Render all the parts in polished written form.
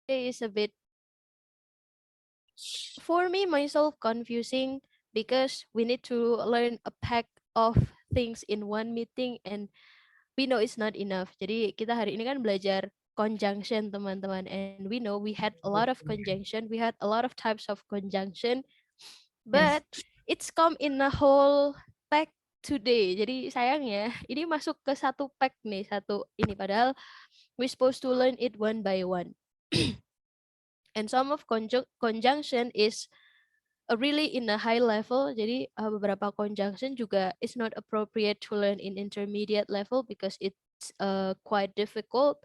is a bit, for me myself, confusing because we need to learn a pack of things in one meeting and we know it's not enough. Jadi kita hari ini kan belajar conjunction teman-teman, and we know we had a lot of conjunction, we had a lot of types of conjunction, Yes. but it's come in a whole pack today. Jadi sayangnya ini masuk ke satu pack nih, satu ini, padahal we supposed to learn it one by one. And some of conjunction is really in a high level. Jadi beberapa conjunction juga is not appropriate to learn in intermediate level because it's quite difficult.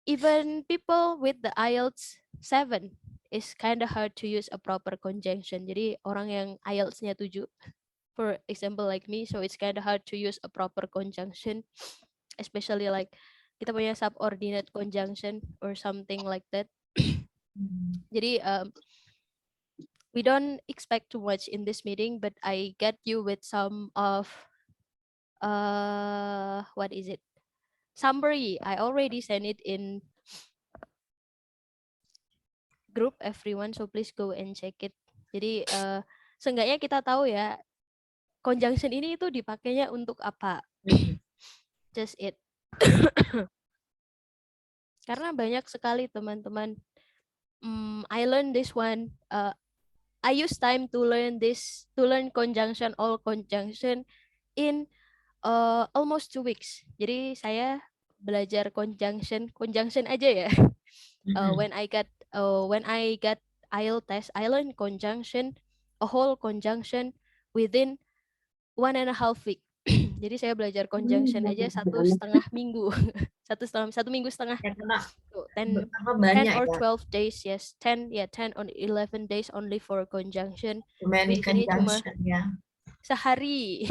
Even people with the IELTS 7 is kind of hard to use a proper conjunction. Jadi orang yang IELTS-nya 7, for example like me, so it's kind of hard to use a proper conjunction, especially like kita punya subordinate conjunction or something like that. Jadi we don't expect too much in this meeting, but I get you with some of what is it? Summary. I already sent it in group everyone, so please go and check it. Jadi seenggaknya kita tahu ya conjunction ini itu dipakainya untuk apa. Just it. Karena banyak sekali teman-teman. I learned this one. I use time to learn conjunction, all conjunction in almost 2 weeks. Jadi saya belajar conjunction aja ya. When I got IELTS test, I learned conjunction, a whole conjunction within 1.5 week. Jadi saya belajar conjunction aja 1,5 minggu. satu minggu setengah. Ya, karena 10 or ya. 12 days, yes. 10 or 11 days only for conjunction. Many Ini cuma conjunction, ya. Sehari.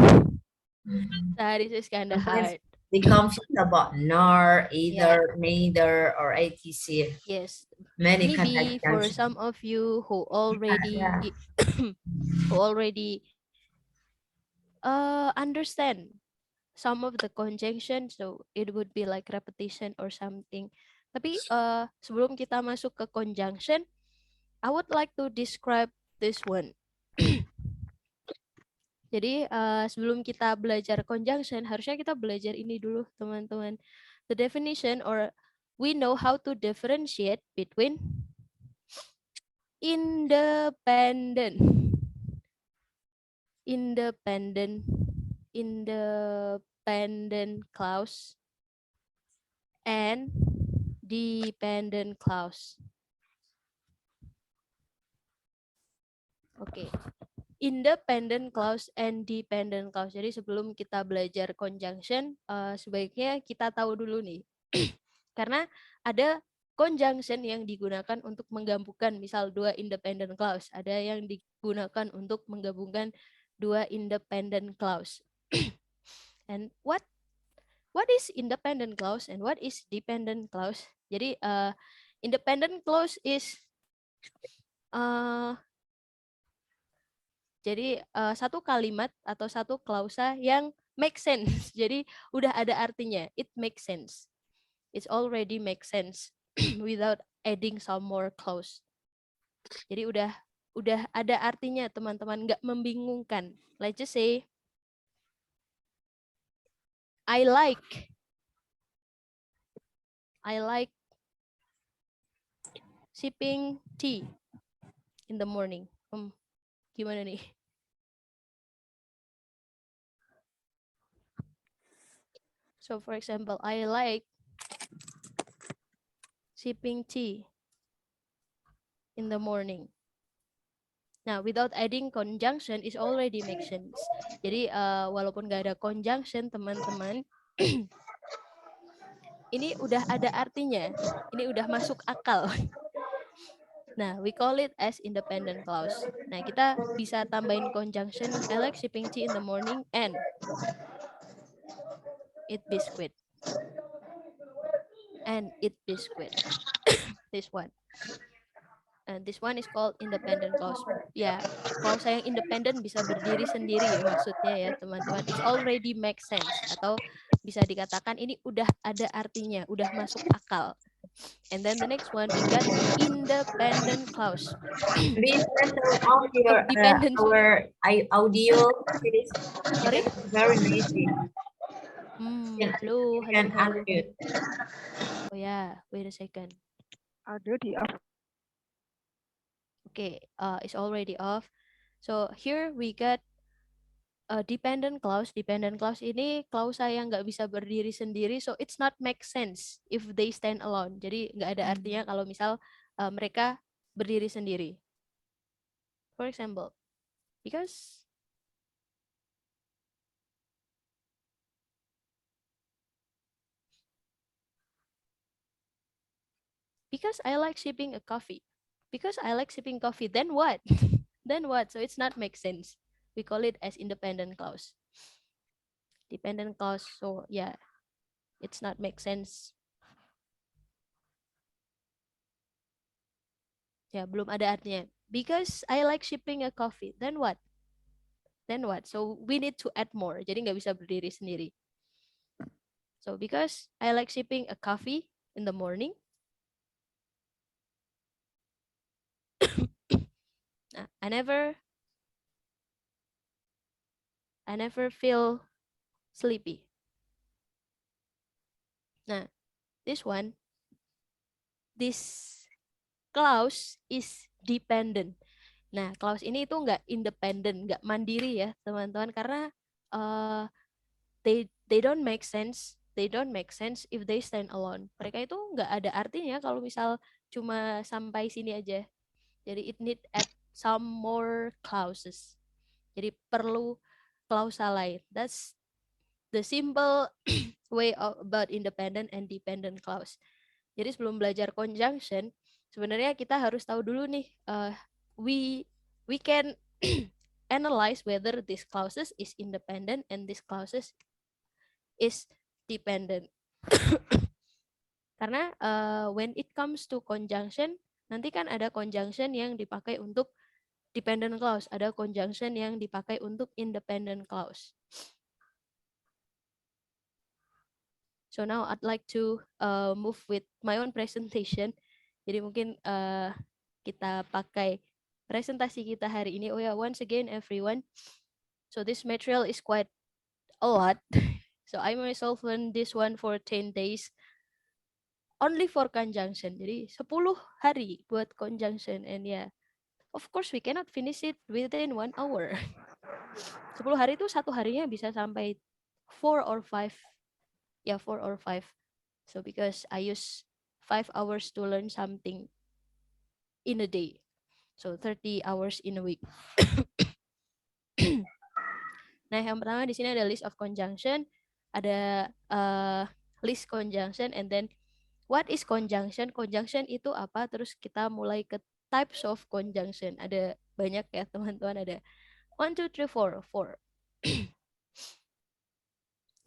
Sehari is kind of hard. They confused about nor, either, neither, or etc. Yes. Many Maybe for conjunction. some of you who already understand some of the conjunction, so it would be like repetition or something. Tapi sebelum kita masuk ke conjunction, I would like to describe this one. Jadi sebelum kita belajar conjunction, harusnya kita belajar ini dulu teman-teman. The definition, or we know how to differentiate between independent clause and dependent clause. Oke. Independent clause and dependent clause. Jadi sebelum kita belajar conjunction, sebaiknya kita tahu dulu nih. Karena ada conjunction yang digunakan untuk menggabungkan misal 2 independent clause. Ada yang digunakan untuk menggabungkan 2 independent clause. And what is independent clause and what is dependent clause? Jadi independent clause is jadi satu kalimat atau satu klausa yang make sense. Jadi udah ada artinya. It makes sense. It's already make sense without adding some more clause. Jadi udah ada artinya teman-teman, nggak membingungkan. Let's just say I like sipping tea in the morning. Gimana nih? So for example, I like sipping tea in the morning. Nah, without adding conjunction is already make sense. Jadi walaupun nggak ada conjunction teman-teman, ini udah ada artinya. Ini udah masuk akal. Nah, we call it as independent clause. Nah, kita bisa tambahin conjunction. I like sipping tea in the morning and eat biscuit. And eat biscuit. This one. And this one is called independent clause. Ya, klausa yang independen bisa berdiri sendiri maksudnya ya teman-teman. It's already make sense. Atau bisa dikatakan ini udah ada artinya, udah masuk akal. And then the next one, we got independent clause. Please turn off Oh, your dependent. audio, please. Sorry? Because it's very noisy. Halo, You halo, can halo. unmute. Oh yeah, wait a second. Audio di off. Okay, it's already off. So here we got a dependent clause. Dependent clause ini klausa yang nggak bisa berdiri sendiri, so it's not make sense if they stand alone. Jadi nggak ada artinya kalau misal mereka berdiri sendiri. For example, because I like sipping a coffee. Because I like sipping coffee, then what? Then what? So it's not make sense. We call it as independent clause. Dependent clause. So yeah, it's not make sense. Ya, belum ada artinya. Because I like sipping a coffee, then what? Then what? So we need to add more. Jadi nggak bisa berdiri sendiri. So because I like sipping a coffee in the morning. I never feel sleepy. Nah, this clause is dependent. Nah, clause ini itu nggak independent, nggak mandiri ya, teman-teman, karena uh, they don't make sense. They don't make sense if they stand alone. Mereka itu nggak ada artinya kalau misal cuma sampai sini aja. Jadi it need add some more clauses. Jadi perlu klausa lain. That's the simple way about independent and dependent clause. Jadi sebelum belajar conjunction, sebenarnya kita harus tahu dulu nih, we can analyze whether this clauses is independent and this clauses is dependent. Karena when it comes to conjunction, nanti kan ada conjunction yang dipakai untuk dependent clause, ada conjunction yang dipakai untuk independent clause. So now I'd like to move with my own presentation. Jadi mungkin kita pakai presentasi kita hari ini. Oh ya, once again everyone. So this material is quite a lot. So I myself learned this one for 10 days. Only for conjunction. Jadi 10 hari buat conjunction. And yeah, of course we cannot finish it within 1 hour. 10 hari itu satu harinya bisa sampai 4 or 5. Yeah, 4 or 5. So because I use 5 hours to learn something in a day. So 30 hours in a week. Nah, yang pertama di sini ada list of conjunction, ada list conjunction, and then what is conjunction? Conjunction itu apa? Terus kita mulai ke types of conjunction. Ada banyak ya teman-teman, ada 1, 2, 3, 4, 4.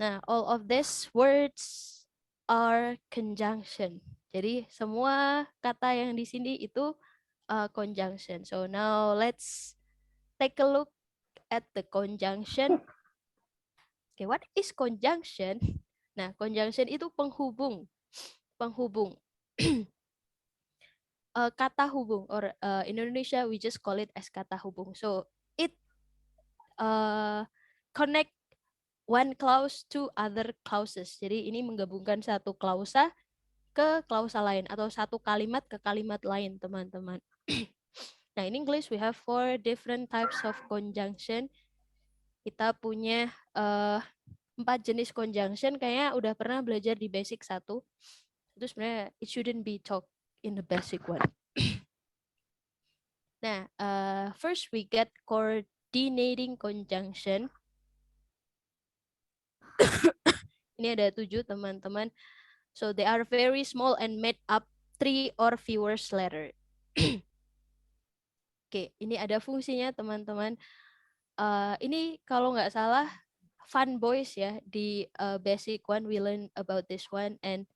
Nah, all of these words are conjunction. Jadi semua kata yang di sini itu conjunction. So now let's take a look at the conjunction. Okay, what is conjunction? Nah, conjunction itu penghubung. Penghubung. Kata hubung, or in Indonesia we just call it as kata hubung. So it connect one clause to other clauses. Jadi ini menggabungkan satu klausa ke klausa lain atau satu kalimat ke kalimat lain, teman-teman. Nah, in English we have 4 different types of conjunction. Kita punya 4 jenis conjunction, kayaknya udah pernah belajar di basic 1. Itu sebenarnya it shouldn't be taught in the basic one. Nah, first we get coordinating conjunction. Ini ada 7, teman-teman. So they are very small and made up 3 or fewer letters. Oke, ini ada fungsinya, teman-teman. Ini kalau nggak salah fun boys ya, di basic one we learn about this one, and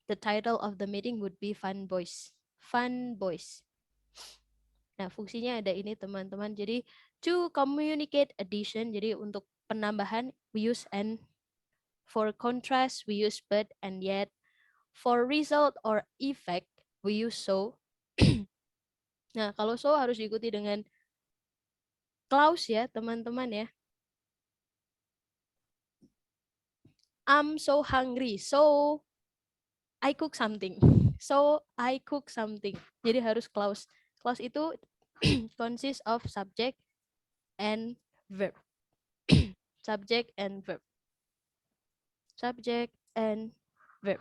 the title of the meeting would be fun boys. Fun boys. Nah, fungsinya ada ini, teman-teman. Jadi to communicate addition, jadi untuk penambahan we use and. For contrast we use but and yet. For result or effect, we use so. Nah, kalau so harus diikuti dengan clause ya, teman-teman ya. I'm so hungry, so I cook something. So I cook something. Jadi harus clause. Clause itu consists of subject and verb. Subject and verb. Subject and verb.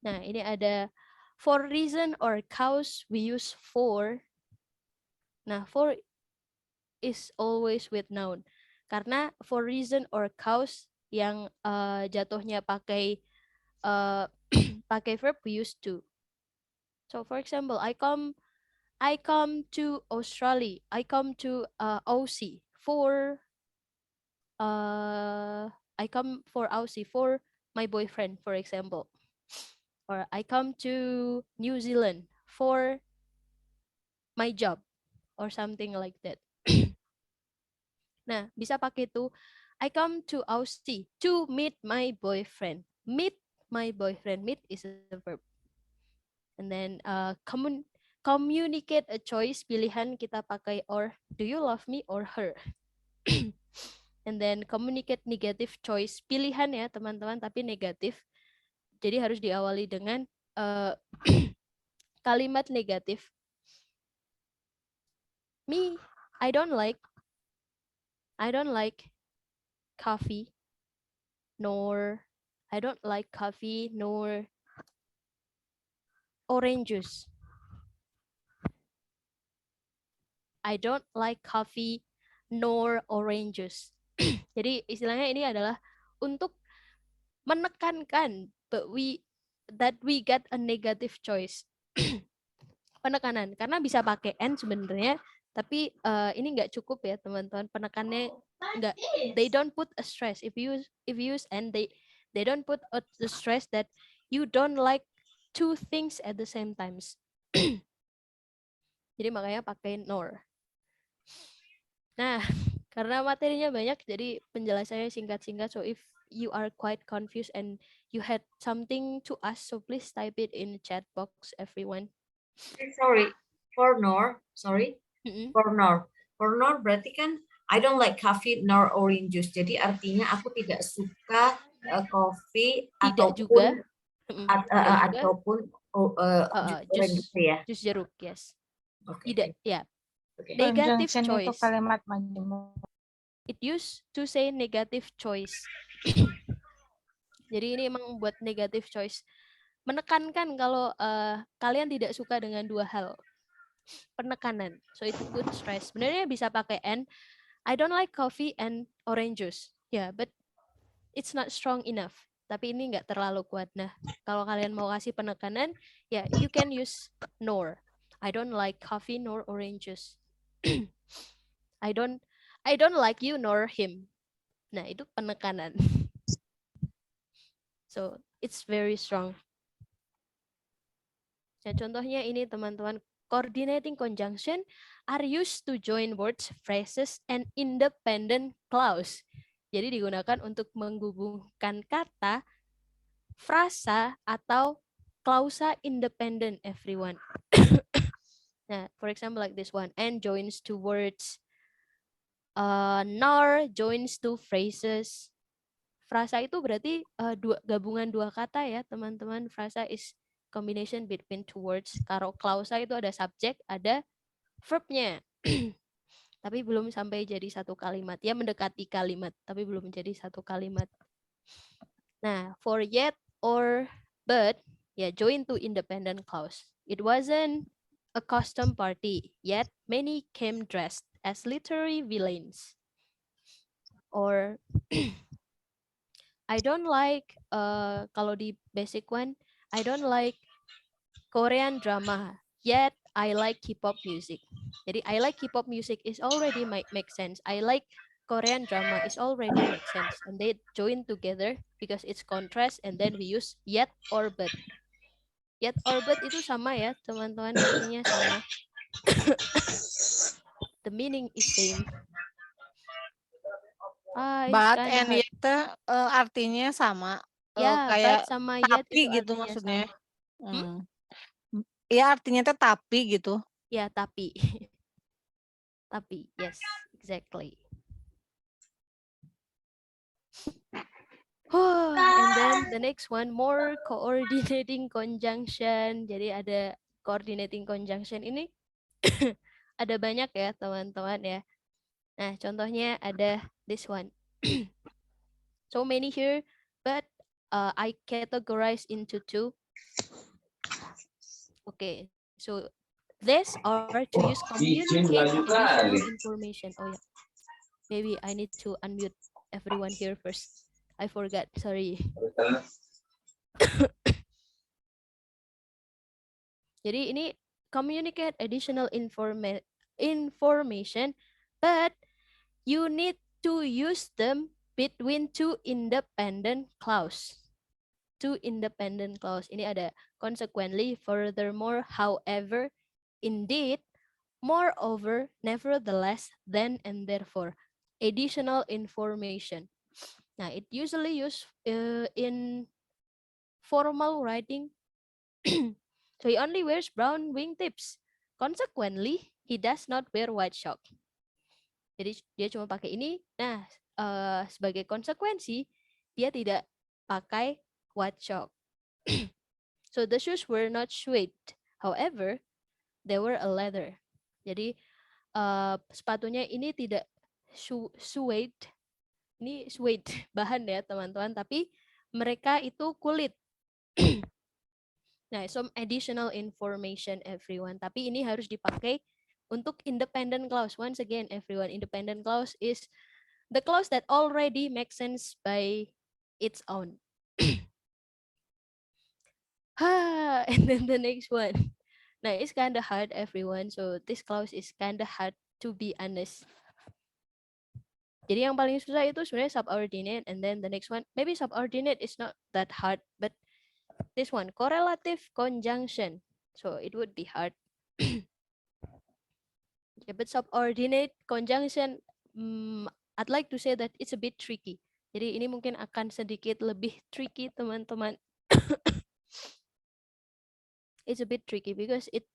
Nah, ini ada for reason or cause we use for. Nah, for is always with noun. Karena for reason or cause yang jatuhnya pakai pakai verb we use to. So for example, I come to Australia. I come to Aussie for I come for Aussie for my boyfriend, for example. Or I come to New Zealand for my job or something like that. Nah, bisa pakai to I come to Aussie to meet my boyfriend. Meet my boyfriend. Meet is a verb. And then communicate a choice, pilihan kita pakai or. Do you love me or her? And then communicate negative choice, pilihan ya teman-teman, tapi negatif. Jadi harus diawali dengan kalimat negatif. Me, I don't like coffee, nor I don't like coffee nor orange juice. I don't like coffee nor orange juice. Jadi istilahnya ini adalah untuk menekankan that we get a negative choice. Penekanan, karena bisa pakai and sebenarnya, tapi ini nggak cukup ya teman-teman. Penekannya nggak, they don't put a stress. If you use and they don't put a stress that you don't like two things at the same times. Jadi makanya pakai nor. Nah, karena materinya banyak, jadi penjelasannya singkat-singkat. So if you are quite confused and you had something to ask, so please type it in the chat box, everyone. Sorry, for nor, sorry. For nor berarti kan I don't like coffee nor orange juice. Jadi artinya aku tidak suka kopi ataupun jus ya. Jus jeruk, yes. Okay. Tidak, ya. Okay. Negative choice. Itu kalimat majemuk. It used to say negative choice. Jadi ini emang buat negative choice. Menekankan kalau kalian tidak suka dengan dua hal. Penekanan. So it put stress. Sebenarnya bisa pakai and. I don't like coffee and orange juice. Yeah, but it's not strong enough. Tapi ini nggak terlalu kuat. Nah, kalau kalian mau kasih penekanan, ya you can use nor. I don't like coffee nor orange juice. I don't like you nor him. Nah, itu penekanan. So, it's very strong. Nah, contohnya ini teman-teman, coordinating conjunction are used to join words, phrases, and independent clause. Jadi digunakan untuk menghubungkan kata, frasa, atau klausa independent, everyone. Nah, for example like this one, and joins to words, nor joins to phrases. Frasa itu berarti gabungan dua kata ya teman-teman. Frasa is combination between two words. Kalau klausa itu ada subjek, ada verbnya. Tapi belum sampai jadi satu kalimat. Ya mendekati kalimat, tapi belum jadi satu kalimat. Nah, for yet or but, ya join to independent clause. It wasn't a custom party, yet many came dressed as literary villains. Or I don't like, kalau di basic one, I don't like Korean drama, yet I like K-pop music. Jadi I like K-pop music is already make sense. I like Korean drama is already make sense. And they join together because it's contrast, and then we use yet or but. Yet or but itu sama ya teman-teman, artinya sama. The meaning is same. But and yet artinya sama. Ya, kayak but sama yet tapi itu gitu artinya maksudnya. sama. Ya artinya teh tapi gitu. Ya, tapi. Tapi, yes, exactly. And then the next one, more coordinating conjunction. Jadi ada coordinating conjunction ini ada banyak ya teman-teman ya. Nah, contohnya ada this one. So many here, but I categorize into two. Okay, so these are to use communicate additional information. Oh yeah, maybe I need to unmute everyone here first. I forgot, sorry. Jadi ini communicate additional information, but you need to use them between two independent clause. Two independent clause. Ini ada consequently, furthermore, however, indeed, moreover, nevertheless, then, and therefore. Additional information. Nah, it usually used in formal writing. So he only wears brown wingtips. Consequently, he does not wear white sock. Jadi dia cuma pakai ini. Nah, sebagai konsekuensi dia tidak pakai white sock. So the shoes were not suede. However, they were a leather. Jadi sepatunya ini tidak suede. Ini suede bahan ya teman-teman, tapi mereka itu kulit. Nah, some additional information everyone. Tapi ini harus dipakai untuk independent clause. Once again, everyone, independent clause is the clause that already makes sense by its own. And then the next one. Nah, it's kind of hard, everyone. So this clause is kind of hard, to be honest. Jadi yang paling susah itu sebenarnya subordinate, and then the next one, maybe subordinate is not that hard, but this one, correlative conjunction. So it would be hard. Yeah, but subordinate conjunction, I'd like to say that it's a bit tricky. Jadi ini mungkin akan sedikit lebih tricky, teman-teman. It's a bit tricky because it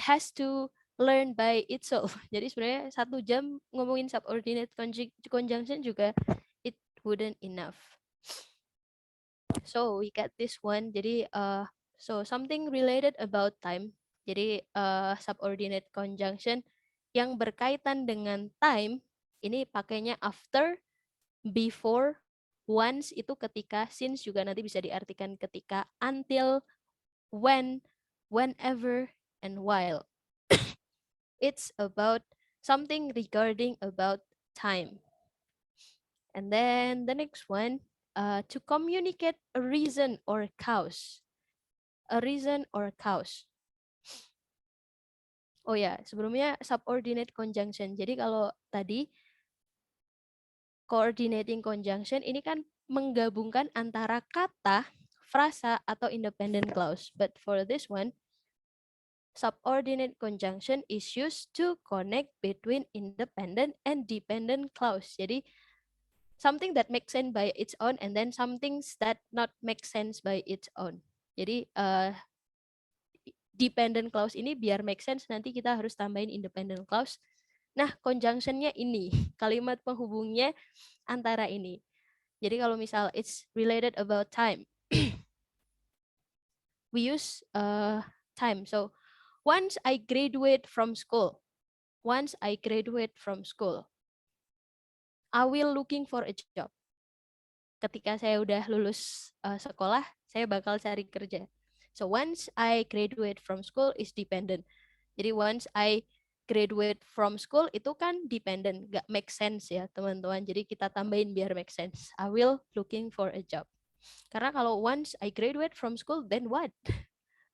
has to learn by itself. Jadi sebenarnya 1 jam ngomongin subordinate conjunction juga it wouldn't enough. So we got this one. Jadi so something related about time. Jadi subordinate conjunction yang berkaitan dengan time ini pakainya after, before, once itu ketika, since juga nanti bisa diartikan ketika, until, when, whenever, and while. It's about something regarding about time. And then the next one, to communicate a reason or cause. A reason or cause. Oh ya, sebelumnya subordinate conjunction. Jadi kalau tadi coordinating conjunction ini kan menggabungkan antara kata, frasa, atau independent clause. But for this one, subordinate conjunction is used to connect between independent and dependent clause. Jadi something that makes sense by its own, and then some things that not make sense by its own. Jadi dependent clause ini biar make sense nanti kita harus tambahin independent clause. Nah, conjunctionnya ini, kalimat penghubungnya antara ini. Jadi kalau misal it's related about time, we use time. So once I graduate from school, I will looking for a job. Ketika saya udah lulus sekolah, saya bakal cari kerja. So once I graduate from school is dependent. Jadi once I graduate from school itu kan dependent, gak make sense ya teman-teman. Jadi kita tambahin biar make sense. I will looking for a job. Karena kalau once I graduate from school, then what?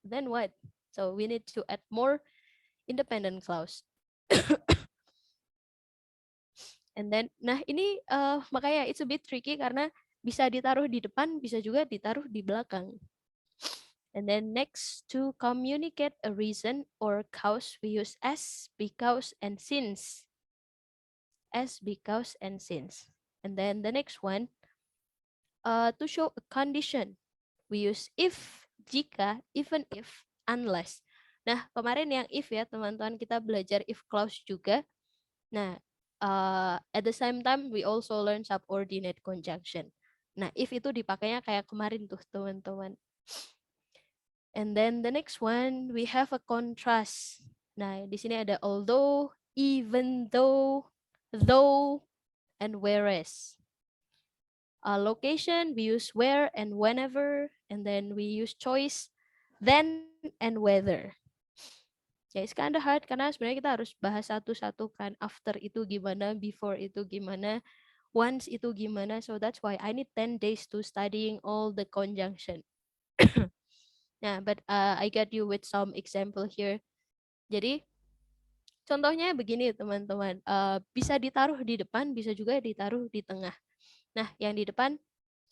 Then what? So we need to add more independent clause. And then, nah ini makanya it's a bit tricky karena bisa ditaruh di depan, bisa juga ditaruh di belakang. And then next, to communicate a reason or cause, we use as, because, and since. As, because, and since. And then the next one, to show a condition. We use if, jika, even if, unless. Nah, kemarin yang if ya teman-teman, kita belajar if clause juga. Nah, at the same time we also learn subordinate conjunction. Nah, if itu dipakainya kayak kemarin tuh teman-teman. And then the next one we have a contrast. Nah, di sini ada although, even though, and whereas. Location, we use where and whenever, and then we use choice, then and whether. Ya, it's kind of hard karena sebenarnya kita harus bahas satu-satu kan. After itu gimana, before itu gimana, once itu gimana. So that's why I need 10 days to studying all the conjunction. Nah, but I got you with some example here. Jadi contohnya begini teman-teman, bisa ditaruh di depan, bisa juga ditaruh di tengah. Nah, yang di depan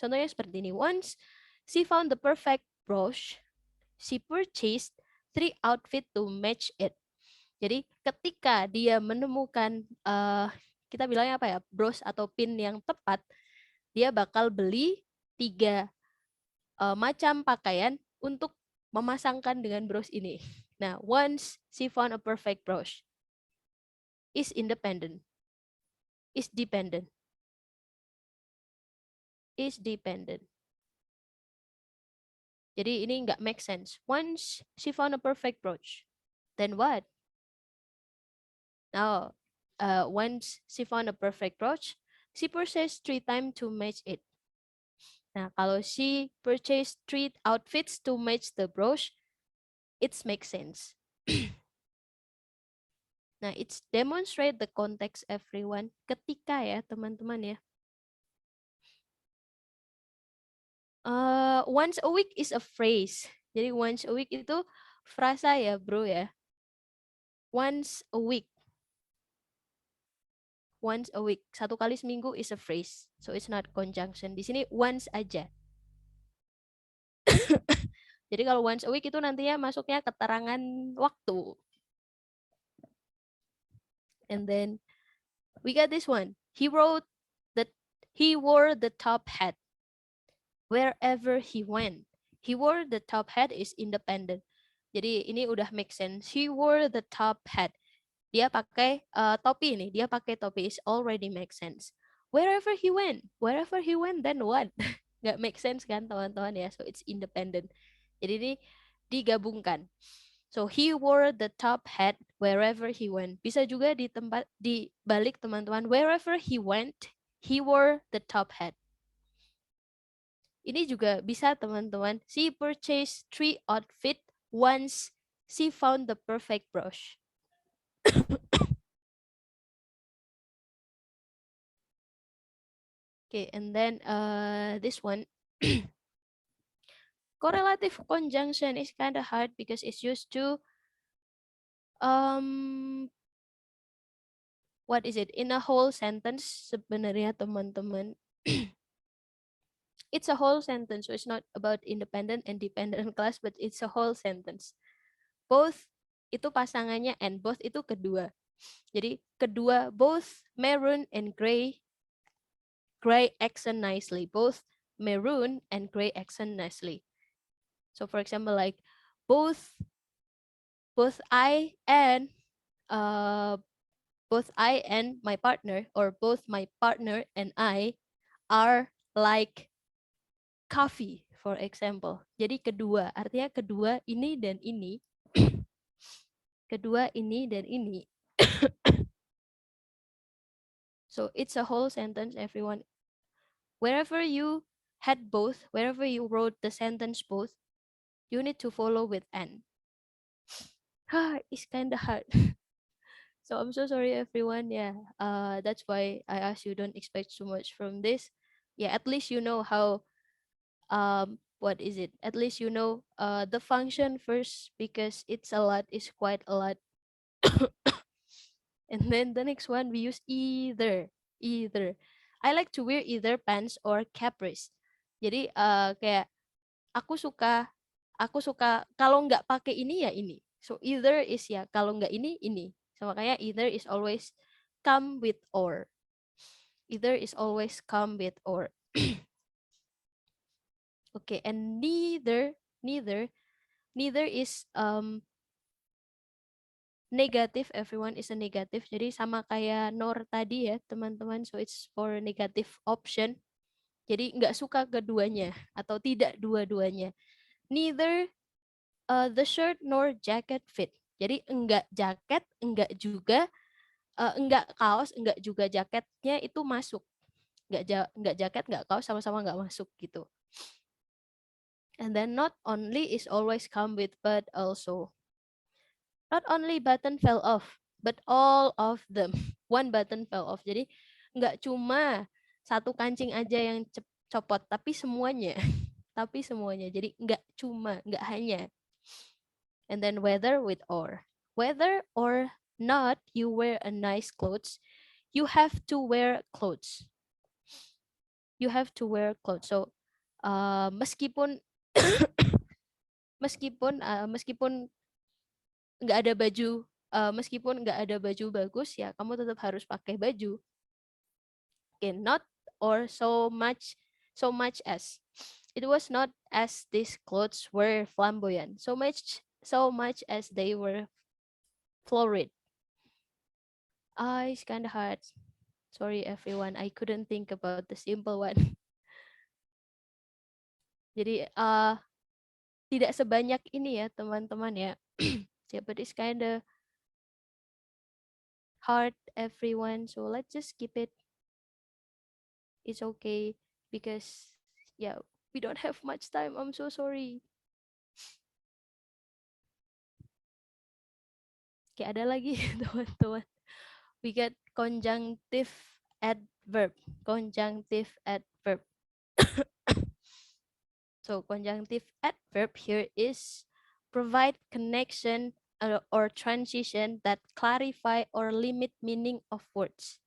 contohnya seperti ini. Once she found the perfect brooch, she purchased 3 outfits to match it. Jadi ketika dia menemukan kita bilangnya apa ya, bros atau pin yang tepat, dia bakal beli 3 macam pakaian untuk memasangkan dengan bros ini. Nah, once she found a perfect brooch, is independent, is dependent, is dependent. Jadi ini nggak make sense. Once she found a perfect brooch, then what? Now, once she found a perfect brooch, she purchased 3 times to match it. Nah, kalau she purchased 3 outfits to match the brooch, it makes sense. Nah, it's demonstrate the context everyone. Ketika ya, teman-teman ya. Once a week is a phrase. Jadi once a week itu frasa ya, bro ya. Once a week. Once a week. 1 kali seminggu is a phrase. So it's not conjunction. Di sini once aja. Jadi kalau once a week itu nantinya masuknya keterangan waktu. And then we got this one. He wore the top hat wherever he went. He wore the top hat is independent. Jadi ini udah make sense. He wore the top hat. Dia pakai topi nih. Dia pakai topi is already make sense. Wherever he went then what? Nggak make sense kan teman-teman ya. So it's independent. Jadi ini digabungkan. So he wore the top hat wherever he went. Bisa juga di tempat di balik teman-teman. Wherever he went, he wore the top hat. Ini juga bisa teman-teman. She purchased 3 outfits once she found the perfect brooch. Okay, and then this one. Correlative conjunction is kind of hard because it's used to what is it? In a whole sentence sebenarnya teman-teman. It's a whole sentence, so it's not about independent and dependent class, but it's a whole sentence. Both itu pasangannya and both itu kedua. Jadi kedua, both maroon and gray accent nicely. Both maroon and gray accent nicely. So for example, like both I and my partner, or both my partner and I are like coffee, for example. Jadi kedua, artinya kedua ini dan ini. Kedua ini dan ini. So it's a whole sentence, everyone. Wherever you had both, wherever you wrote the sentence both, you need to follow with and. It's kind of hard. So I'm so sorry, everyone. Yeah, that's why I asked you don't expect too much from this. Yeah, at least you know how, what is it? At least you know the function first, because it's quite a lot. And then the next one, we use either. I like to wear either pants or capris. Jadi kayak aku suka kalau nggak pakai ini ya ini. So either is ya kalau nggak ini. So makanya either is always come with or. Either is always come with or. Okay, and neither is negative. Everyone is a negative. Jadi sama kayak nor tadi ya teman-teman. So it's for negative option. Jadi nggak suka keduanya atau tidak dua-duanya. Neither the shirt nor jacket fit. Jadi enggak jaket, enggak juga enggak kaos, enggak juga jaketnya itu masuk. Enggak jaket, enggak kaos, sama-sama enggak masuk gitu. And then not only is always come with but also. Not only button fell off, but all of them. One button fell off. Jadi enggak cuma satu kancing aja yang copot, tapi semuanya. Tapi semuanya. Jadi enggak cuma, enggak hanya. And then whether with or. Whether or not you wear a nice clothes, you have to wear clothes. You have to wear clothes. So meskipun meskipun nggak ada baju, meskipun nggak ada baju bagus ya kamu tetap harus pakai baju. Okay, not or so much as. It was not as these clothes were flamboyant, so much as they were florid. It's kind of hard. Sorry everyone, I couldn't think about the simple one. Jadi tidak sebanyak ini ya teman-teman ya. Yeah, but it's kind of hard everyone. So let's just skip it. It's okay because yeah, we don't have much time. I'm so sorry. Oke, ada lagi teman-teman. We get conjunctive adverb. Conjunctive adverb. So conjunctive adverb here is provide connection or transition that clarify or limit meaning of words.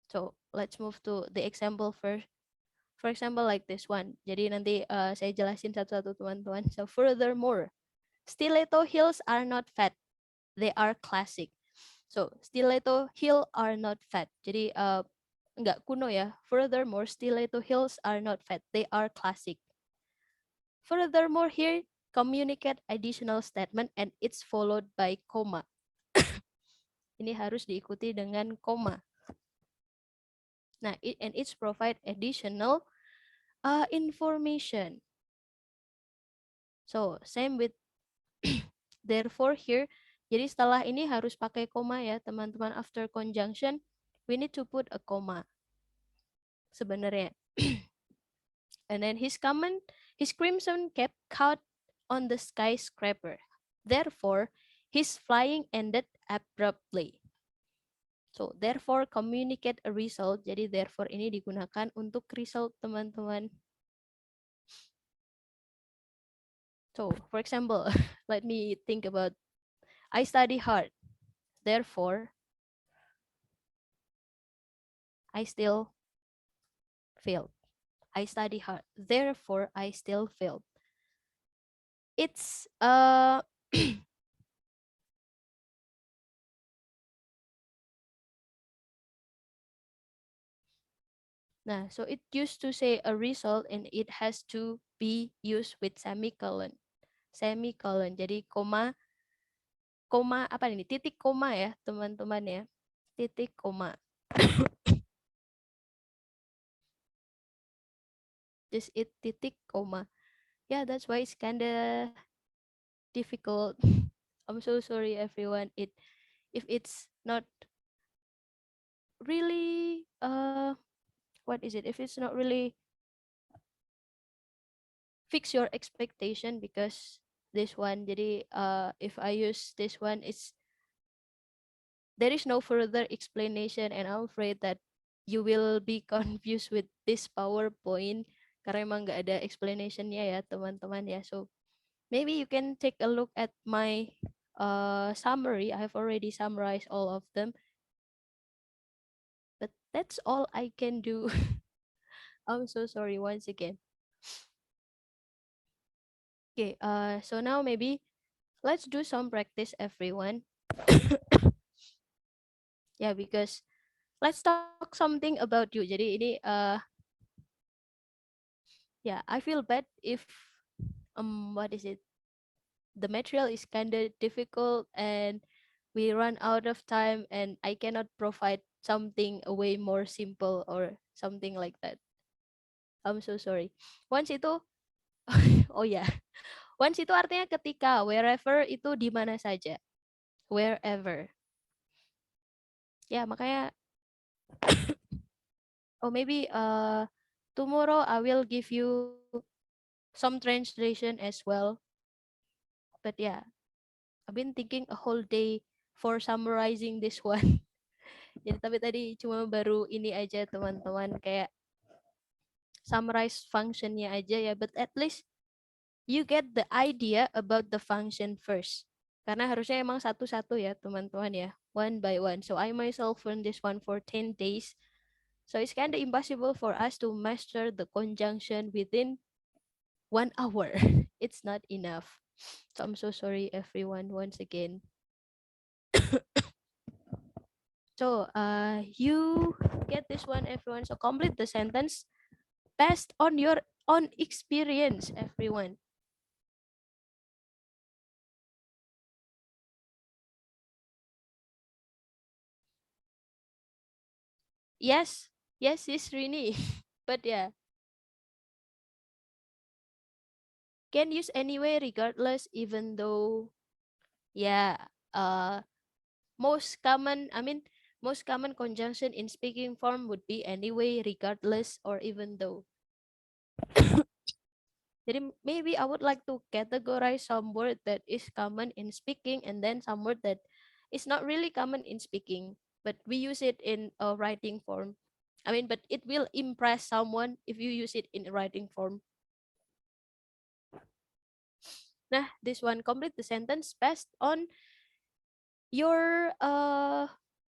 So let's move to the example first. For example, like this one. Jadi nanti saya jelasin satu-satu teman-teman. So furthermore, stiletto heels are not fat. They are classic. So stiletto heel are not fat. Jadi enggak kuno ya. Furthermore, stiletto heels are not fat. They are classic. Furthermore, here communicate additional statement and it's followed by comma. Ini harus diikuti dengan koma. Nah, and it's provide additional information. So same with therefore here. Jadi setelah ini harus pakai koma ya teman-teman. After conjunction, we need to put a comma. Sebenarnya. And then his crimson cap caught on the skyscraper. Therefore, his flying ended abruptly. So, therefore communicate a result. Jadi therefore ini digunakan untuk result teman-teman. So, for example, let me think about I study hard. Therefore, I still failed. I study hard. Therefore, I still failed. It's Nah, so it used to say a result and it has to be used with semicolon. Semicolon. Jadi koma apa ini? Titik koma ya, teman-teman ya. Titik koma. Just it titik koma. Yeah, that's why it's kind of difficult. I'm so sorry everyone. If it's not really what is it? If it's not really fix your expectation because this one. Jadi if I use this one, there is no further explanation and I'm afraid that you will be confused with this PowerPoint karena emang nggak ada explanationnya ya teman-teman ya. So maybe you can take a look at my summary. I have already summarized all of them. But that's all I can do. I'm so sorry once again. Okay, so now maybe let's do some practice, everyone. Yeah, because let's talk something about you. Jadi ini yeah, I feel bad if what is it? The material is kind of difficult and we run out of time and I cannot provide something a way more simple or something like that. I'm so sorry. Once itu oh ya, once itu artinya ketika, wherever itu di mana saja, wherever. Ya, makanya oh maybe tomorrow I will give you some translation as well. But yeah, I've been thinking a whole day for summarizing this one. Jadi tapi tadi cuma baru ini aja teman-teman, kayak summarize functionnya aja ya. But at least you get the idea about the function first. Karena harusnya emang satu-satu ya teman-teman ya, one by one. So I myself learned this one for 10 days. So it's kind of impossible for us to master the conjunction within 1 hour. It's not enough. So I'm so sorry everyone once again. So you get this one everyone. So complete the sentence based on your own experience everyone. Yes, yes, it's Rini. But yeah, can use anyway regardless, even though yeah, uh most common most common conjunction in speaking form would be anyway, regardless, or even though. Jadi maybe I would like to categorize some word that is common in speaking and then some word that is not really common in speaking, but we use it in a writing form. But it will impress someone if you use it in a writing form. Nah, this one, complete the sentence based on your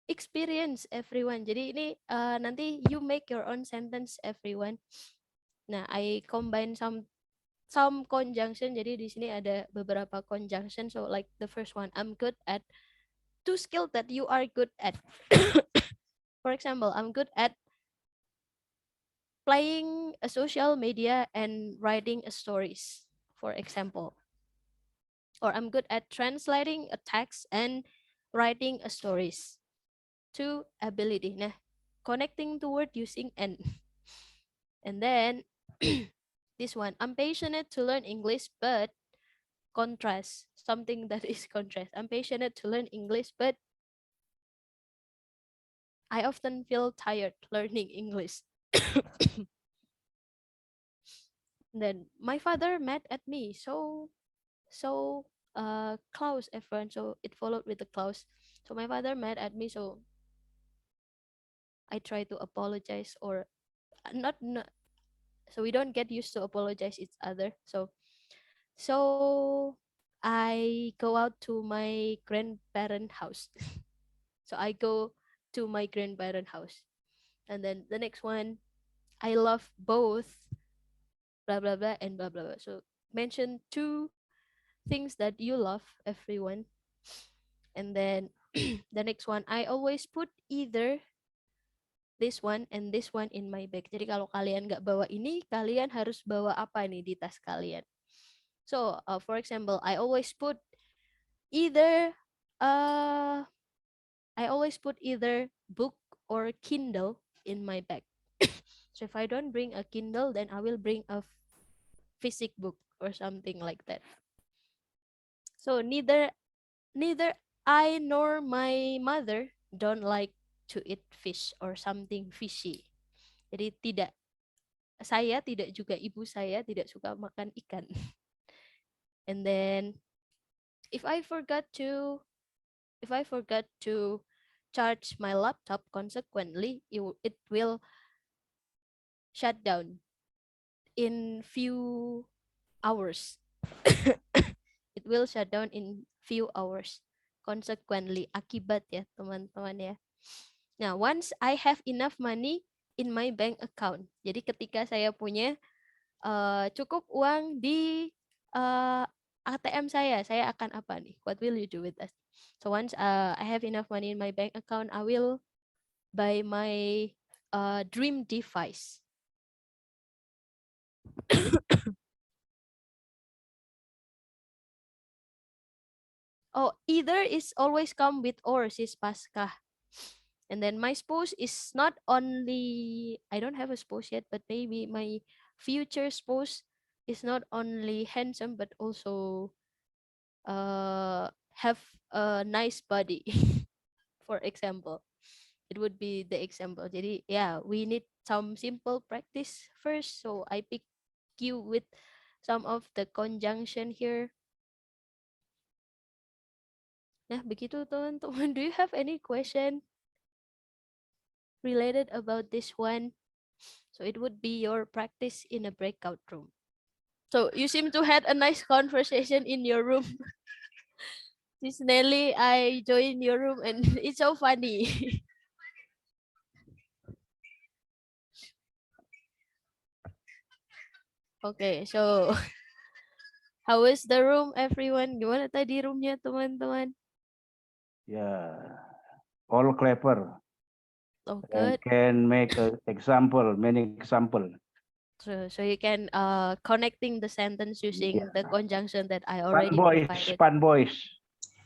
experience everyone. Jadi ini nanti you make your own sentence everyone. Nah, I combine some conjunction. Jadi di sini ada beberapa conjunction. So like the first one, I'm good at two skills that you are good at. For example, I'm good at playing a social media and writing a stories, for example. Or I'm good at translating a text and writing a stories. Two, ability. Nah, connecting the word using N. And then this one, I'm passionate to learn English, but contrast, something that is contrast. I'm passionate to learn English, but I often feel tired learning English. Then my father mad at me, so clause everyone. So it followed with the clause. So my father mad at me, so I try to apologize or not, so we don't get used to apologize each other. So I go out to my grandparent house. So I go to my grandparent house. And then the next one, I love both blah blah blah and blah blah blah. So mention two things that you love everyone. And then the next one, I always put either this one and this one in my bag. Jadi kalau kalian nggak bawa ini, kalian harus bawa apa nih di tas kalian? So, for example, either uh I always put either book or Kindle in my bag. So if I don't bring a Kindle, then I will bring a physic book or something like that. So neither I nor my mother don't like to eat fish or something fishy. Jadi saya tidak juga ibu saya tidak suka makan ikan. And then if I forgot to charge my laptop, consequently it will shut down in few hours. It will shut down in few hours. Consequently, akibat ya teman-teman ya. Nah, once I have enough money in my bank account. Jadi ketika saya punya cukup uang di ATM saya akan apa nih? What will you do with that? So once I have enough money in my bank account, I will buy my dream device. Oh, either is always come with or, sis Pasca. And then my spouse is not only, I don't have a spouse yet, but maybe my future spouse is not only handsome but also have a nice body. For example, it would be the example. Jadi yeah, we need some simple practice first. So I pick you with some of the conjunction here. Nah, begitu teman-teman. Do you have any question related about this one? So it would be your practice in a breakout room. So you seem to had a nice conversation in your room. This Nelly, I join your room and it's so funny. Okay, so how is the room, everyone? Gimana tadi roomnya, teman-teman? Yeah, all clever Oh, and good. can make a example, many example. So you can connecting the sentence using the conjunction that I Fun already boys, provided. fun boys.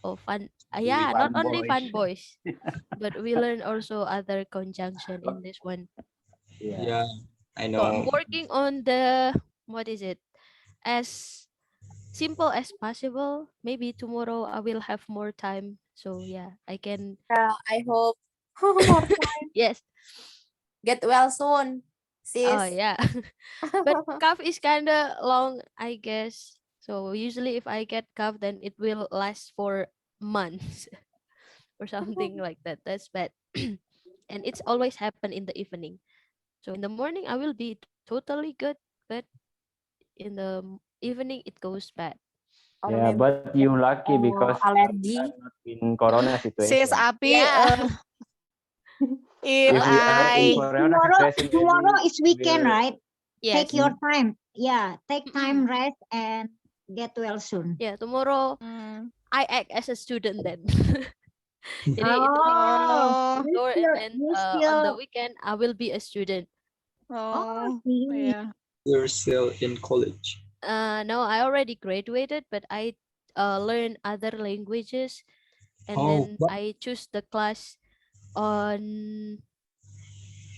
Oh, fun. Yeah, not Fun only fun boys. boys, but we learn also other conjunction in this one. Yeah. Yeah, I So I'm know. working on the, what is it? As simple as possible. Maybe tomorrow I will have more time. So yeah, I can. I hope more time. Yes. Get well soon, sis. Oh yeah. But cough is kind of long, I guess. So usually if I get cough, then it will last for months or something like that. That's bad. And it's always happen in the evening. So in the morning I will be totally good, but in the evening it goes bad. Or Yeah, maybe but you lucky because allergy. we are not in Corona Sis situation. Api, Yeah. if If we are in I Corona Tomorrow, situation, tomorrow maybe is weekend, we'll- right? Yes. Take your time. Yeah, take time, rest, and get well soon. Yeah, tomorrow Hmm. I act as a student then. Jadi itu Oh, you door, still, and then you on the still. weekend I will be a student. oh, See. yeah. You're still in college. No, I already graduated, but I learn other languages, and Oh, then what? I choose the class on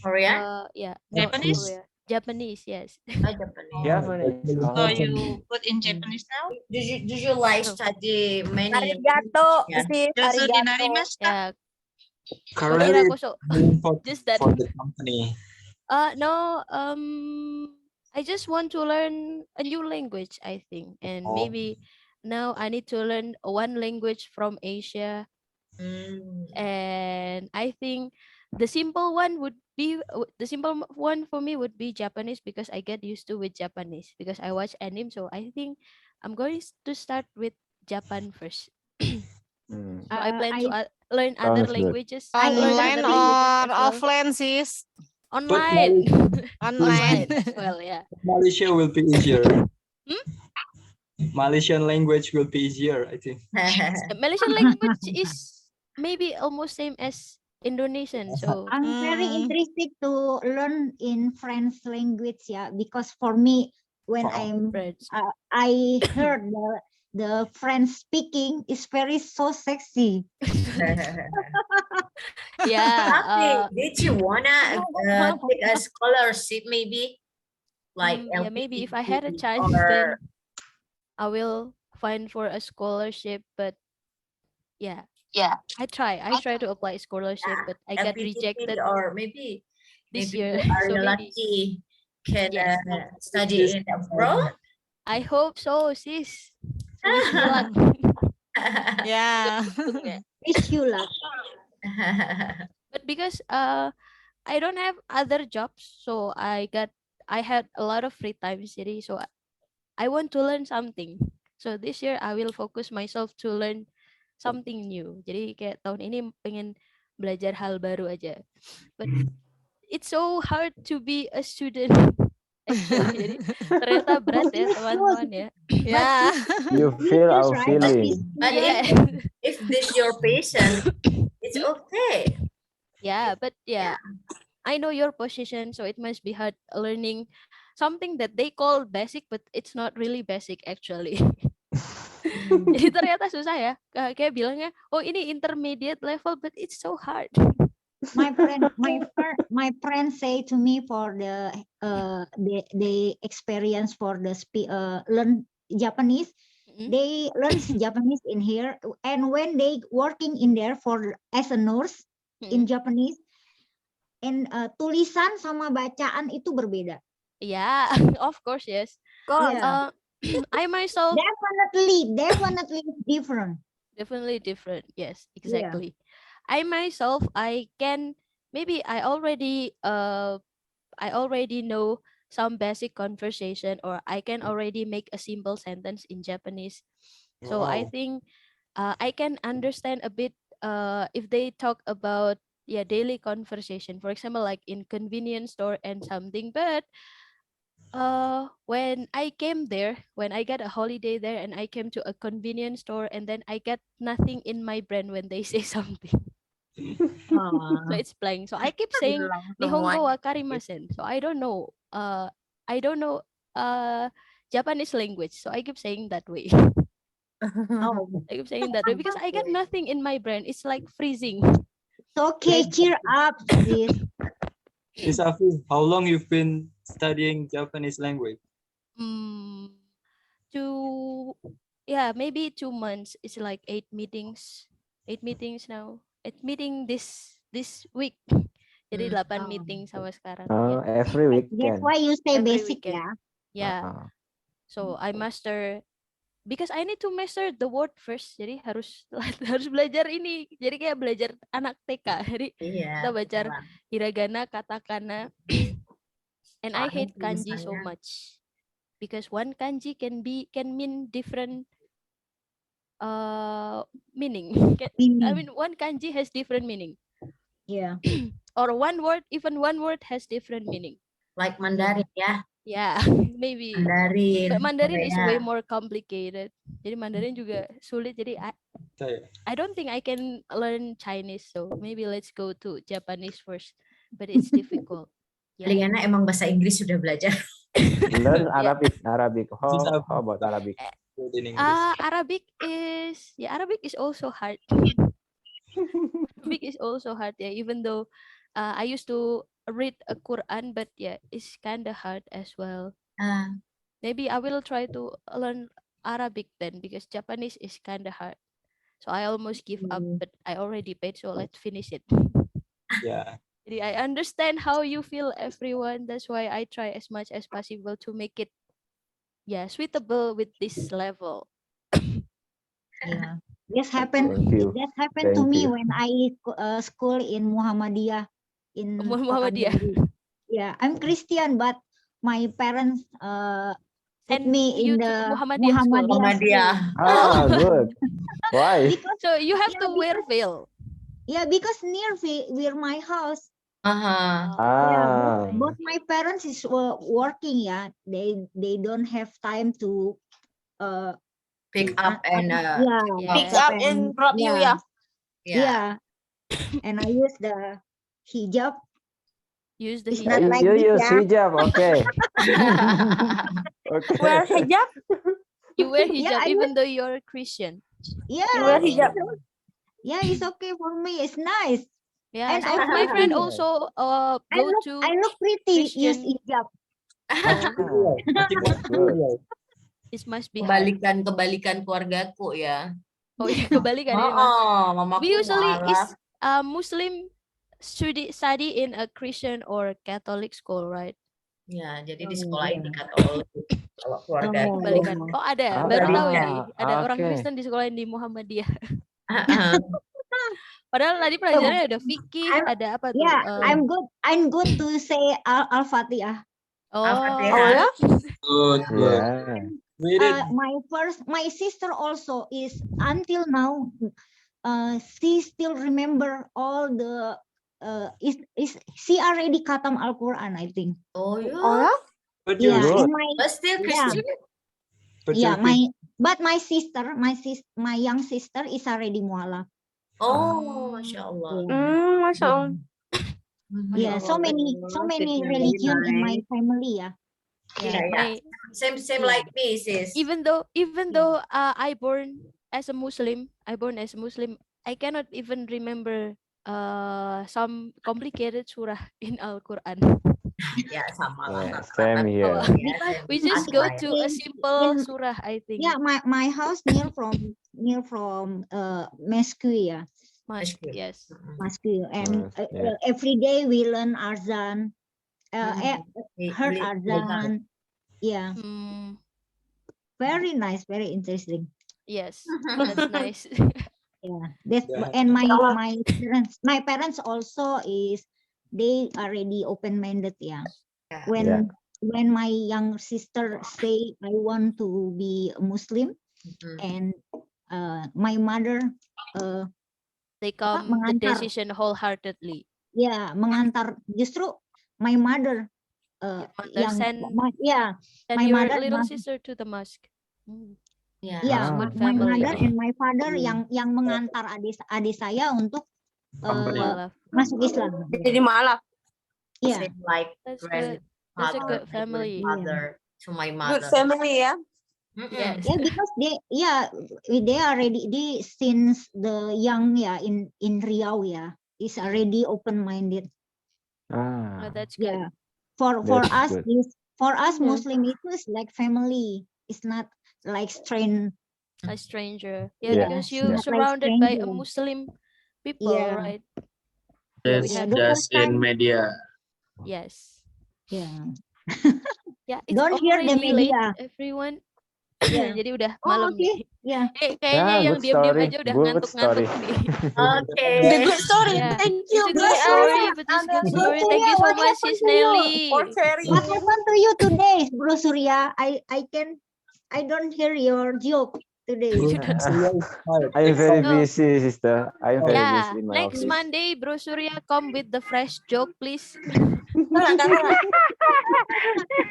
Korea? yeah, not Japanese? Korea. Japanese, yes. Oh, Japanese. Japanese. Really So Oh. you put in Japanese now? Do you like No. study many Arigato, Yeah. sis. Doesn't Arigato. inarimasu ka? Yeah, Currently kokiraku so doing for, just that. for the company. No, I just want to learn a new language, I think. And Oh. maybe now I need to learn one language from Asia. And I think the simple one would be one for me would be Japanese, because I get used to with Japanese because I watch anime. So I think I'm going to start with Japan first. Hmm. So I plan to I learn other Sounds good. languages. I learn Online other languages or as well. offline, sis? Online. Online. Online as well, yeah. Malaysia will be easier. Hmm? Malaysian language will be easier, I think. Malaysian language is maybe almost same as Indonesian. So I'm very interested to learn in French language, yeah, because for me, when French. I heard the French speaking is very so sexy. yeah. Tapi, did you wanna take a scholarship maybe? Like Yeah, maybe if I had a LPTT chance, or then I will find for a scholarship. But yeah, I try to apply scholarship, but I got LPTT rejected or maybe this maybe year. you are So maybe lucky can yes, study in abroad. I hope so, sis. So wish me luck. Yeah. Wish you luck. But because I don't have other jobs, so I had a lot of free time jadi, so I want to learn something. So this year I will focus myself to learn something new. Jadi kayak tahun ini pengen belajar hal baru aja. But it's so hard to be a student. Actually, jadi ternyata berat ya teman-teman ya. Yeah. You feel our right? feeling. But Yeah. if this your patient, it's okay. Yeah, but yeah, I know your position, so it must be hard learning something that they call basic, but it's not really basic actually. Jadi ternyata susah ya. Kayak bilangnya, oh ini intermediate level, but it's so hard. My friend say to me for the experience for the learn Japanese. They learn Japanese in here, and when they working in there for as a nurse in Japanese, and tulisan sama bacaan itu berbeda. Yeah, of course, yes. Yeah. I myself Definitely different. definitely different. Yes, exactly. I myself, I already know some basic conversation, or I can already make a simple sentence in Japanese. So I think I can understand a bit if they talk about daily conversation, for example, like in convenience store and something. But when I came there, when I got a holiday there and I came to a convenience store, and then I got nothing in my brain when they say something. So it's blank. So I keep saying Nihongo wa karimasen. So I don't know Japanese language. So I keep saying that way. I keep saying that way because I got nothing in my brain. It's like freezing. Okay, cheer up, please. Miss Afi, how long you've been studying Japanese language? Maybe 2 months. It's like 8 meetings. 8 meetings now. 8 meeting this week. Jadi 8 meeting sama sekarang. Every weekend. That's why you say Every basic weekend. ya. Yeah. So I master because I need to master the word first. Jadi harus belajar ini. Jadi kayak belajar anak TK. Jadi kita belajar hiragana, katakana. And I hate kanji so much because one kanji can mean different meaning. I mean, one kanji has different meaning. Yeah. Or one word has different meaning. Like Mandarin ya. Yeah, maybe. Mandarin. But Mandarin is way Korea. more complicated. Jadi Mandarin juga sulit. Jadi I don't think I can learn Chinese. So maybe let's go to Japanese first. But it's difficult. Paling enak emang bahasa Inggris sudah belajar. Learn Arabic. How about Arabic? Arabic is also hard. Arabic is also hard. Yeah, even though I used to read a Quran, but it's kind of hard as well. Maybe I will try to learn Arabic then because Japanese is kind of hard. So I almost give up, but I already paid, so let's finish it. Yeah. I understand how you feel, everyone. That's why I try as much as possible to make it suitable with this level. Yeah. That happened to me when I school in Muhammadiyah in Muhammadiyah. Yeah, I'm Christian, but my parents put me in the Muhammadiyah school. Muhammadiyah. Good. Why? So you have to wear veil. Yeah, because near my house. Uh-huh. But my parents is working. Yeah, they don't have time to pick up and pick up and drop you. Yeah. And I use the hijab. Use the It's hijab. not like You this, use hijab, okay. Okay. Wear hijab. You wear hijab even though you're Christian. Yeah. You wear hijab. Yeah, it's okay for me. It's nice. Yeah, And so my friend also I look pretty. Use hijab. It must be hard. Kebalikan keluargaku ya. Oh iya, kebalikan ya. Mamaku We usually is marah. Muslim study in a Christian or Catholic school, right? Ya, jadi di sekolah ini Katolik. Kalau keluarga Kebalikan. Oh ada, baru tahu ini. Ada orang Kristen di sekolah di Muhammadiyah. Padahal tadi pelajarannya ada fikih, ada apa tuh? Yeah, I'm good to say Al-Fatihah. Al-Fatihah. Good. Yeah. My sister also is until now. She still remember all the. She already khatam Al-Quran, I think. Oh yeah. But still Christian. Yeah, but my young sister is already mualaf. Oh, Masya Allah. Masya Allah. Yeah, so many religion in my family. Yeah. Yeah, my Same yeah. like me, sis. even though I born as a Muslim, I cannot even remember some complicated surah in Al-Quran. Ya, sama lah. Yeah, same Oh, here. Ya, we same. just go Sama ya. to a simple surah, I think. Yeah, my house near from Mesque, yeah. Mosque, yes. Mosque, and Mosque, yeah. every day we learn Azan, We- heard we- Azan. Yeah, Mm, very nice, very interesting. yes, that's nice. Yeah, that's Yeah. and my parents also they already open-minded, yeah. Yeah. When my young sister say I want to be a Muslim, and my mother They come the mengantar. decision wholeheartedly. Ya, mengantar, justru my mother Mother send my your mother little sister to the mosque. Ya. ya Ah. my Family. mother and my father yang mengantar adik saya untuk Mualaf. masuk Islam. Jadi malah. Ya, Same like That's good. That's a good family. grandmother to my Good mother. family ya. Yes. yeah, because they already since the young in Riau is already open-minded. Oh, Ah, that's good. Yeah, for That's us good. Muslim itu is like family. It's not like strain. A stranger. Yeah, Because you yeah. Not like surrounded by a stranger. Muslim people, Yeah. right? That's have the just first time, in media. Yes. yeah. Yeah, it's Don't hear the already late, media. everyone. Yeah. Jadi udah Oh, malam okay. nih. Yeah. Kayaknya Yeah, yang good diam-diam story. aja udah Good ngantuk-ngantuk story. nih. Okay. The good story. Yeah. Thank you. It's a good story, but it's good story. Thank you so What much, happened Sis to you? Nelly. For sharing. What happened to you today, Bro Surya? I don't hear your joke today. I'm very Oh. busy, sister. I'm very Yeah, busy in my next office. Monday, Bro Surya come with the fresh joke, please.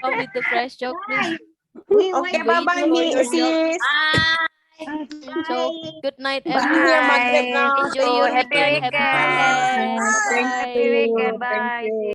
Come with the fresh joke, please. Okay, Wait bye-bye, for your sis. joke. Bye. So, good night, Waktunya everyone. maghrib now. Enjoy your Happy weekend. Happy weekend. weekend. Happy Bye-bye. weekend. Bye.